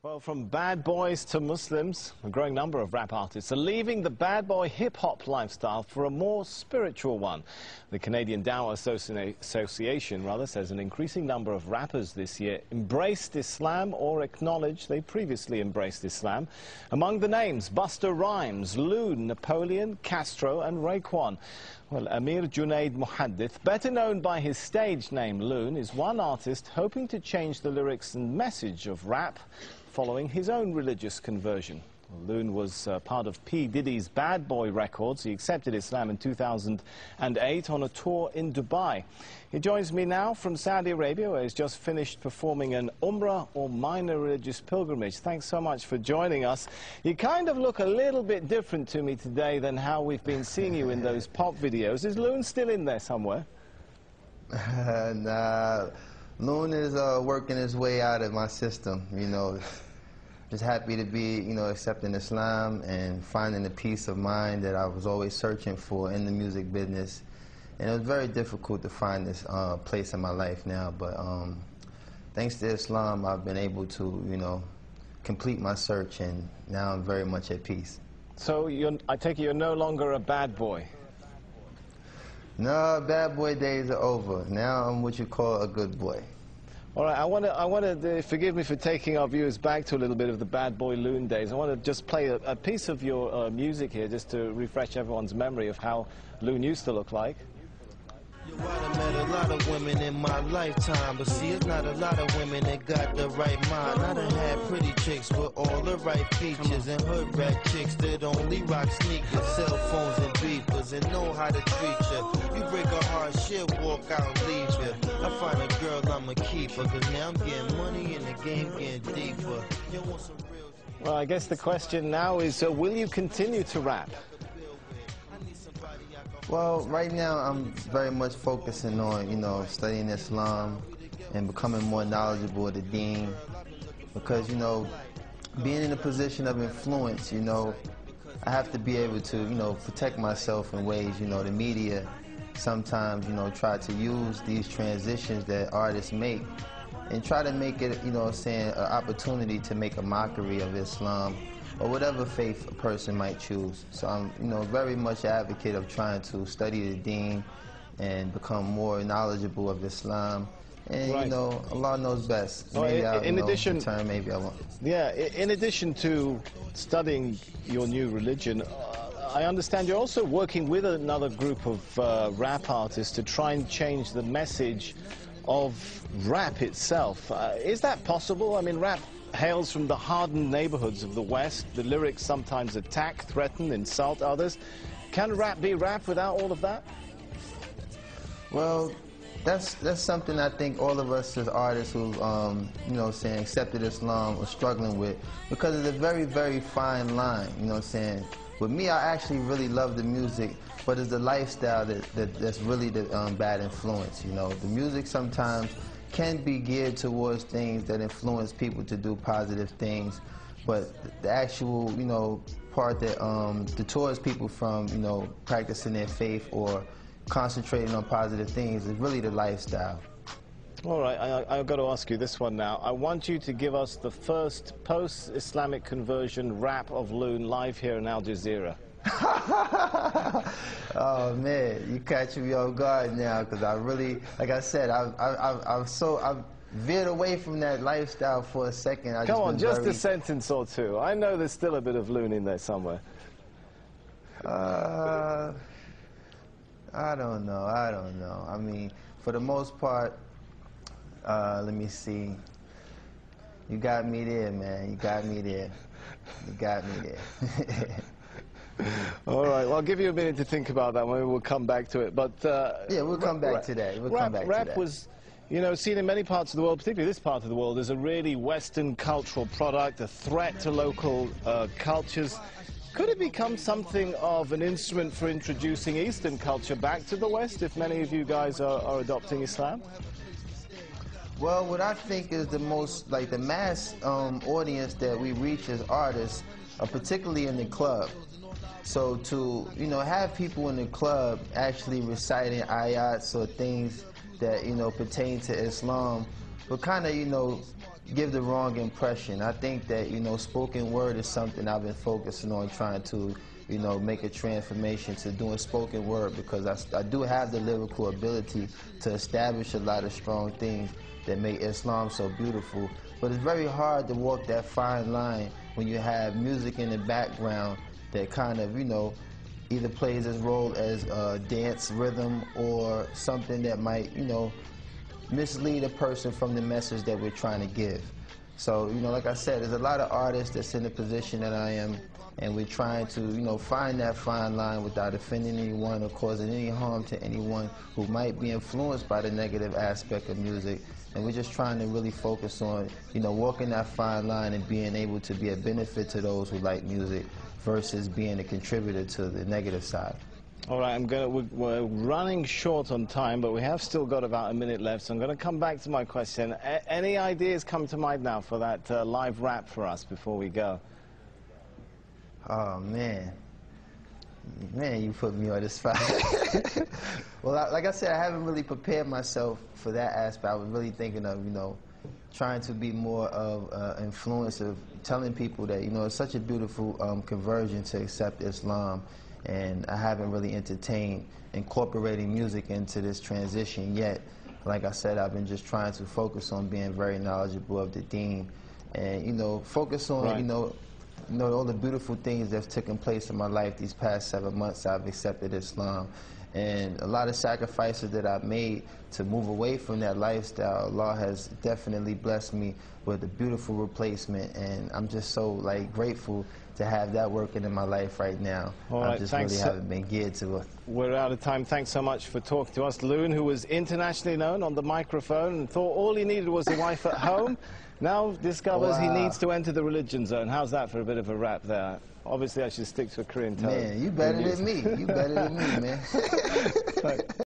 Well, from bad boys to Muslims, a growing number of rap artists are leaving the bad boy hip-hop lifestyle for a more spiritual one. The Canadian Dawah Association says an increasing number of rappers this year embraced Islam or acknowledged they previously embraced Islam. Among the names, Busta Rhymes, Loon, Napoleon, Castro and Raekwon. Well, Amir Junaid Muhaddith, better known by his stage name Loon, is one artist hoping to change the lyrics and message of rap following his own religious conversion. Loon was part of P. Diddy's Bad Boy Records. He accepted Islam in 2008 on a tour in Dubai. He joins me now from Saudi Arabia, where he's just finished performing an Umrah or minor religious pilgrimage. Thanks so much for joining us. You kind of look a little bit different to me today than how we've been seeing you in those pop videos. Is Loon still in there somewhere? Nah, Loon is working his way out of my system, you know. Just happy to be, accepting Islam and finding the peace of mind that I was always searching for in the music business. And it was very difficult to find this place in my life now, but thanks to Islam, I've been able to, complete my search, and now I'm very much at peace. So I take it you're no longer a bad boy? No, bad boy days are over. Now I'm what you call a good boy. All right, I want to forgive me for taking our viewers back to a little bit of the Bad Boy Loon days. I want to just play a piece of your music here, just to refresh everyone's memory of how Loon used to look like. I met a lot of women in my lifetime, but see, it's not a lot of women that got the right mind. I done had pretty chicks with all the right features, and hood rat chicks that only rock sneakers, cell phones and beepers, and know how to treat you. You break a heart, she'll walk out and leave you. I find a girl, I'ma keep her, cause now I'm getting money and the game getting deeper. You want some real... Well, I guess the question now is, will you continue to rap? Well, right now I'm very much focusing on, studying Islam and becoming more knowledgeable of the deen, because, being in a position of influence, I have to be able to, protect myself in ways, the media sometimes, try to use these transitions that artists make and try to make it, an opportunity to make a mockery of Islam or whatever faith a person might choose. So I'm, very much an advocate of trying to study the deen and become more knowledgeable of Islam. And, right. Allah knows best. Maybe I'll, in addition, return, maybe I won't. Yeah, in addition to studying your new religion, I understand you're also working with another group of rap artists to try and change the message of rap itself. Is that possible? I mean, rap hails from the hardened neighborhoods of the West. The lyrics sometimes attack, threaten, insult others. Can rap be rap without all of that? Well, that's something I think all of us as artists who, accepted Islam are struggling with, because it's a very, very fine line, With me, I actually really love the music, but it's the lifestyle that's really the bad influence, The music sometimes can be geared towards things that influence people to do positive things, but the actual, part that deters people from, practicing their faith or concentrating on positive things is really the lifestyle. All right, I've got to ask you this one now. I want you to give us the first post-Islamic conversion rap of Loon live here in Al Jazeera. Oh man, you catching me off guard now, because I really, like I said, I've veered away from that lifestyle for a second. Come on, just a sentence or two. I know there's still a bit of Loon in there somewhere. I don't know. I mean, for the most part, let me see. You got me there, man. You got me there. You got me there. All right, well, I'll give you a minute to think about that. Maybe we'll come back to it. But yeah, we'll come back to that. Rap was, seen in many parts of the world, particularly this part of the world, as a really Western cultural product, a threat to local cultures. Could it become something of an instrument for introducing Eastern culture back to the West, if many of you guys are adopting Islam? Well, what I think is the most, the mass audience that we reach as artists, particularly in the club. So to, have people in the club actually reciting ayats or things that, pertain to Islam will kind of, give the wrong impression. I think that, you know, spoken word is something I've been focusing on, trying to, you know, make a transformation to doing spoken word, because I do have the lyrical ability to establish a lot of strong things that make Islam so beautiful. But it's very hard to walk that fine line when you have music in the background that kind of, you know, either plays its role as a dance rhythm or something that might, you know, mislead a person from the message that we're trying to give. So, you know, like I said, there's a lot of artists that's in the position that I am, and we're trying to, you know, find that fine line without offending anyone or causing any harm to anyone who might be influenced by the negative aspect of music. And we're just trying to really focus on, you know, walking that fine line and being able to be a benefit to those who like music versus being a contributor to the negative side. All right, we're running short on time, but we have still got about a minute left, so I'm going to come back to my question. Any ideas come to mind now for that live rap for us before we go? Oh, man. Man, you put me on the spot. Well, like I said, I haven't really prepared myself for that aspect. I was really thinking of, you know, trying to be more of influence of telling people that, you know, it's such a beautiful conversion to accept Islam. And I haven't really entertained incorporating music into this transition yet. Like I said, I've been just trying to focus on being very knowledgeable of the deen, and, you know, focus on, you know, all the beautiful things that's taken place in my life these past 7 months. I've accepted Islam, and a lot of sacrifices that I've made to move away from that lifestyle. Allah has definitely blessed me with a beautiful replacement, and I'm just so, like, grateful to have that working in my life right now. All right, I just really haven't been geared to it. We're out of time. Thanks so much for talking to us. Loon, who was internationally known on the microphone and thought all he needed was a wife at home, now discovers he needs to enter the religion zone. How's that for a bit of a rap there? Obviously, I should stick to a Korean tone. Man, you better than me. You better than me, man.